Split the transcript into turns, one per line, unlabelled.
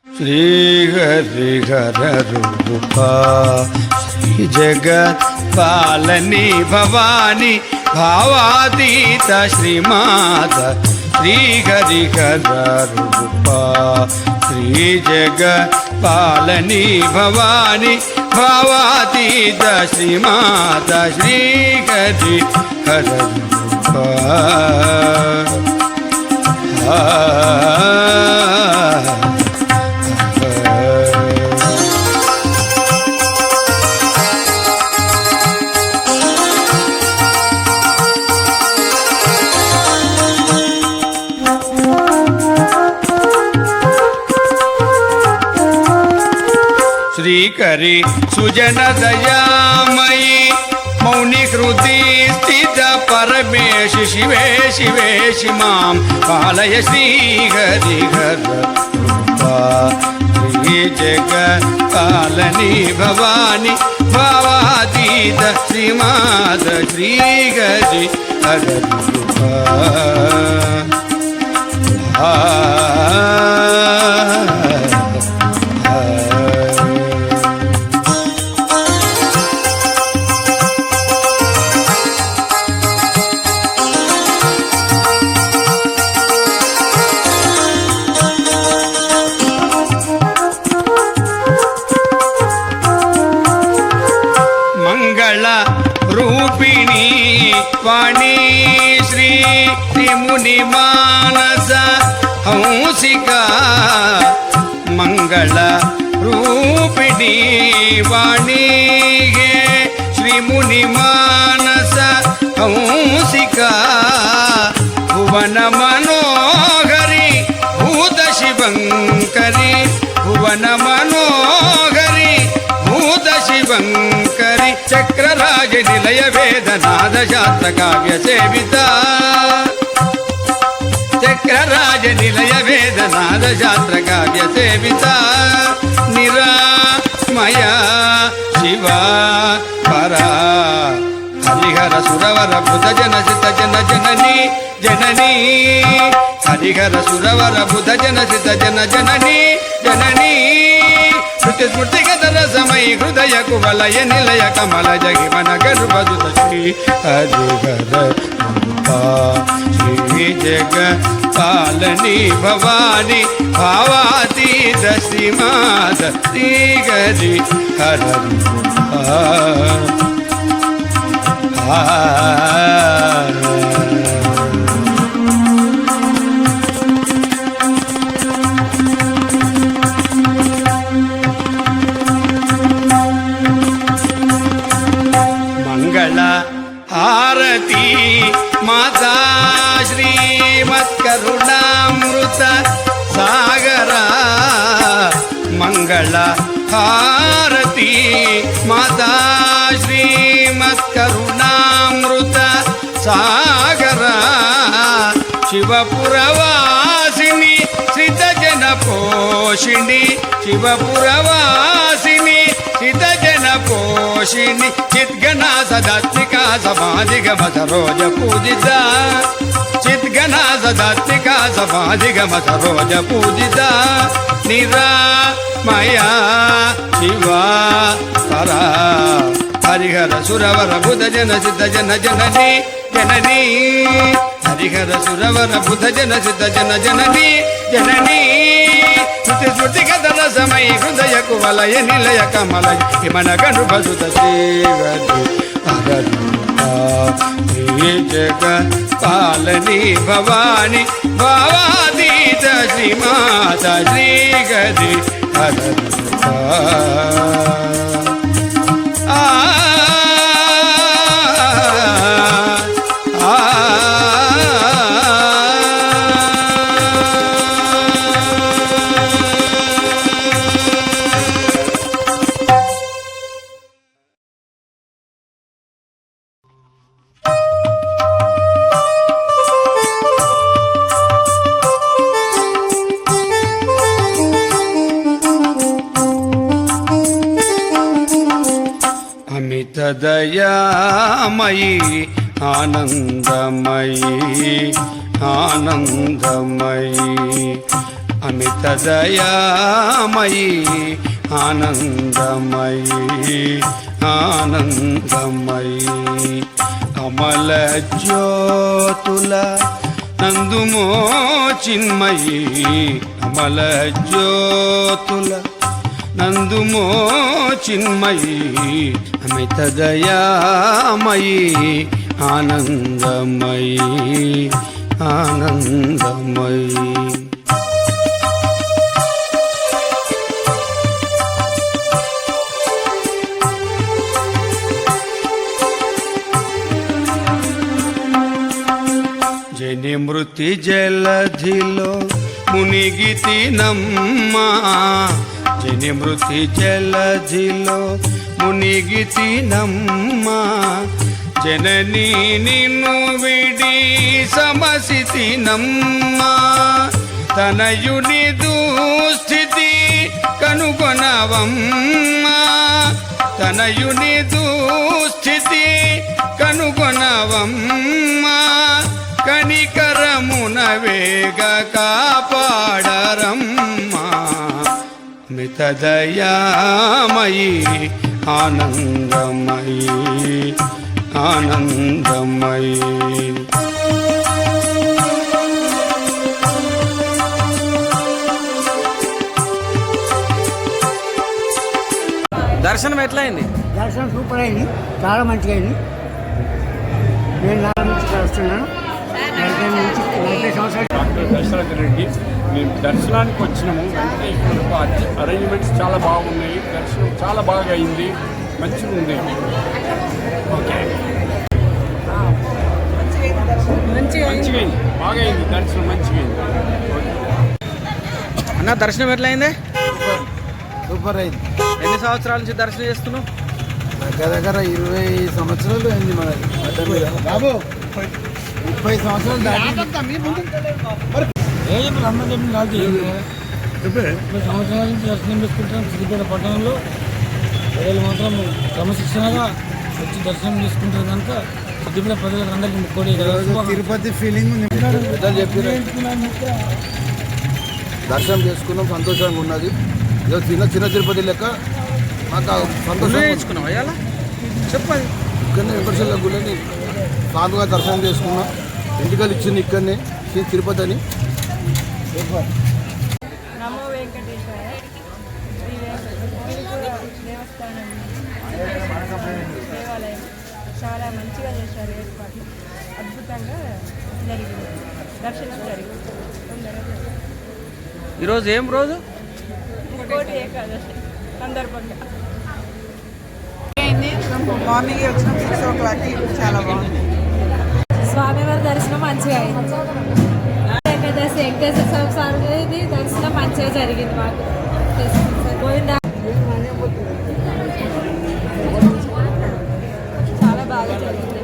श्रीहरिहर रूपा श्री जगत पालनी भवानी भावातीत श्रीमाता श्रीहरिहर रूपा श्री जगत पालनी भवानी भावातीत श्रीमाता श्रीहरिहर रूपा श्रीकरी सुजन दयामयी मौनि हृदि स्थित परमेश शिवे शिवेश मां पालय श्रीहरिहर रूपा श्री जगत पालनी भवानी भावातीत श्रीमात श्रीहरिहर रूपा रूपिणी वाणी श्री मुनि मानस हंसिका मंगल रूपिणी वाणी श्री मुनि मानस हंसिका भुवन मनोहरी भूत शिवंकरी भुवन मनोहरी भूत शिवंकरी चक्रराज निलय वेदनाद शास्त्र काव्य सेविता चक्रराज निलय वेदनाद शास्त्र काव्य सेविता निरामया शिवा परा हरिहर सुरवर बुध जन सित जन जननी जननी हरिहर सुरवर बुध जन सित जन जननी जननी श्रुति स्मृतिगतर समय हृदय कुवलय निलय कमल जगि मन गर्भदुत श्री हरिहर रूपा श्री जगत पालनी भवानी भावातीत श्रीमात श्रीहरिहर रूपा आरती माता श्रीमत्करुणामृत सागरा मंगल आरती माता श्रीमत्करुणामृत सागरा शिवपुरवासिनी श्रितजन पोषिणी शिवपुरवासिनी श्रितजन पोषिणी चिद्गणा सदात्मिका समाधिगम सरोज पूजिता चिद्गणा सदात्मिका समाधिगम सरोज पूजिता निरामया शिवा परा हरिहर सुरवर बुध जन सिद्ध जन जननी जननी हरिहर सुरवर बुध जन सिद्ध जन जननी जननी श्रुति स्मृतिगतर समय हृदय कुवलय निलय कमल हिमन गर्भदुत श्रीहरिहर श्री जगत पालनी भवानी भावातीत श्रीमाता श्रीहरिहर दयामयी ఆనందమయీ ఆనందమయీ అమిత దయామయీ ఆనందమయీ ఆనందమయీ కమల జ్యోతుల నందుమో చిన్మయీ కమల జ్యోతుల నందుమో చిన్మయీ అమిత దయామయీ ఆనందమయీ ఆనందమయీ జని మృతి జలధిలో మునిగితినమ్మా జని మృతి జలధిలో మునిగితినమ్మా జననీ నిన్ను విడి సమసితినమ్మా తనయుని దుస్థితి కనుగొనవమ్మా తనయుని దుస్థితి కనుగొనవమ్మా కనికరమున వేగ కాపాడరమ్మా మిత దయామయీ ఆనందమయీ ఆనందమయీ
దర్శనం ఎట్లా అయింది?
దర్శనం సూపర్ అయింది, చాలా మంచిగా అయింది. నేను నా నుంచి వస్తున్నాను. 40 సంవత్సరాలు.
డాక్టర్ దశరథ రెడ్డి. మేము దర్శనానికి వచ్చినాము. వెంకటేశ్వరకు అరేంజ్మెంట్స్ చాలా బాగున్నాయి. దర్శనం చాలా బాగా అయింది, మంచిగా ఉంది. ఓకే, మంచిగా అయింది, బాగా అయింది దర్శనం, మంచిగా అయింది.
అన్న దర్శనం ఎట్లా అయింది?
సూపర్ అయింది.
ఎన్ని సంవత్సరాల నుంచి దర్శనం చేస్తున్నావు?
దగ్గర 20 సంవత్సరాలు అయింది మనది. బాబు 30 సంవత్సరాలు దాటి సంవత్సరాల నుంచి దర్శనం చేసుకుంటాం. సిద్దిపేట పట్టణంలో ప్రజలు మాత్రం క్రమశిక్షణగా వచ్చి దర్శనం చేసుకుంటారు కనుక సిద్దిపేట ప్రజలకు అందరికీ ముక్కోడి తిరుపతి ఫీలింగ్
దర్శనం చేసుకున్నాం, సంతోషంగా ఉన్నది. ఏదో చిన్న తిరుపతి లెక్క మాకు సంతోషం.
నేర్చుకున్నావు అయ్యాలా చెప్పాలి.
ఇక్కడనే వెంకటేశ్వర గుడిని సాధుగా దర్శనం చేసుకున్నాం. ఇంటికలు ఇచ్చింది ఇక్కడనే శ్రీ తిరుపతి అని.
నమో వెంకటేశ్వర దేవస్థానం దేవాలయం చాలా మంచిగా చేశారు. ఏర్పాటు అద్భుతంగా జరిగింది. దర్శనం జరిగింది తొందరగా.
ఈరోజు ఏం రోజు?
కోటి ఏకాదశి సందర్భంగా
మార్నింగ్ వచ్చిన 6 o'clock చాలా బాగుంది.
స్వామివారి దర్శనం మంచిగా అయింది. ఏకాదశి వెంకటేశ్వర స్వామి దర్శనం మంచిగా జరిగింది. మాకు గోవిందా చాలా బాగా జరిగింది.